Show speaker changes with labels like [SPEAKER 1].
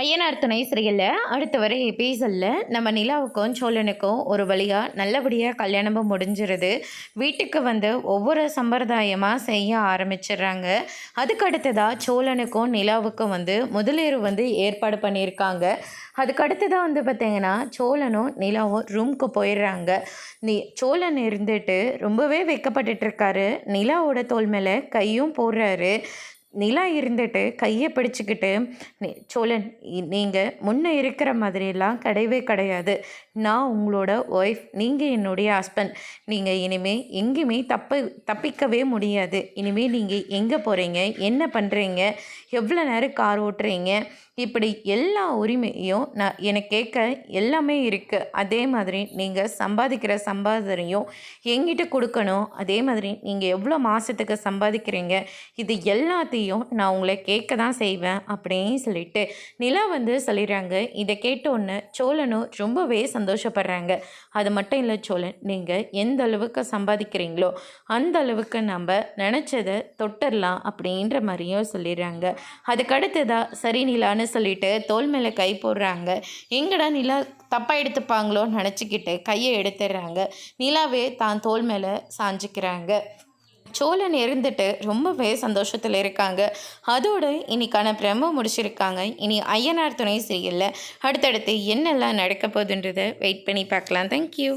[SPEAKER 1] ஐயனார் துணை சிறையில் அடுத்த வர எபிசோடில் நம்ம நிலாவுக்கும் சோழனுக்கும் ஒரு வழியாக நல்லபடியாக கல்யாணமும் முடிஞ்சிருது. வீட்டுக்கு வந்து ஒவ்வொரு சம்பிரதாயமாக செய்ய ஆரம்பிச்சிடுறாங்க. அதுக்கு அடுத்ததாக சோழனுக்கும் நிலாவுக்கும் வந்து முதலீடு வந்து ஏற்பாடு பண்ணியிருக்காங்க. அதுக்கு அடுத்ததாக வந்து பார்த்திங்கன்னா சோழனும் நிலாவும் ரூம்க்கு போயிடுறாங்க. சோழன் இருந்துட்டு ரொம்பவே வெக்கப்பட்டுருக்காரு. நிலாவோட தோல் மேலே கையும் போடுறாரு. நிலா இருந்துட்டு கையை பிடிச்சிக்கிட்டு, சோழன் நீங்கள் முன்னே இருக்கிற மாதிரியெல்லாம் கிடையவே கிடையாது. நான் உங்களோட ஒய்ஃப், நீங்கள் என்னுடைய ஹஸ்பண்ட். நீங்கள் இனிமேல் எங்கேயுமே தப்பிக்கவே முடியாது. இனிமேல் நீங்கள் எங்கே போகிறீங்க, என்ன பண்ணுறீங்க, எவ்வளோ நேரம் கார் ஓட்டுறீங்க, இப்படி எல்லா உரிமையும் எனக்கு கேட்க எல்லாமே இருக்குது. அதே மாதிரி நீங்கள் சம்பாதிக்கிற சம்பாதனையும் எங்கிட்ட கொடுக்கணும். அதே மாதிரி நீங்கள் எவ்வளோ மாதத்துக்கு சம்பாதிக்கிறீங்க, இது எல்லாத்தையும் நான் உங்களை கேட்க தான் செய்வேன் அப்படின்னு சொல்லிட்டு நிலா வந்து சொல்லிடுறாங்க. இதை கேட்டோன்னு சோழனும் ரொம்பவே சந்தோஷப்படுறாங்க. அது மட்டும் இல்லை சோழன், நீங்கள் எந்த அளவுக்கு சம்பாதிக்கிறீங்களோ அந்த அளவுக்கு நம்ம நினச்சதை தொட்டுடலாம் அப்படின்ற மாதிரியும் சொல்லிடுறாங்க. அதுக்கடுத்ததாக சரி நிலான்னு சொல்லிட்டு தோல் மேலே கை போடுறாங்க. எங்கடா நிலா தப்பாக எடுத்துப்பாங்களோ நினச்சிக்கிட்டு கையை எடுத்துடுறாங்க. நிலாவே தான் தோல் மேலே சாஞ்சிக்கிறாங்க. சோழன் இருந்துட்டு ரொம்பவே சந்தோஷத்தில் இருக்காங்க. அதோடு இன்னைக்கான பிரம்ம முடிச்சிருக்காங்க. இனி ஐயனார் துணை சீரியலில் அடுத்தடுத்து என்னெல்லாம் நடக்க போகுதுன்றதை வெயிட் பண்ணி பார்க்கலாம். தேங்க்யூ.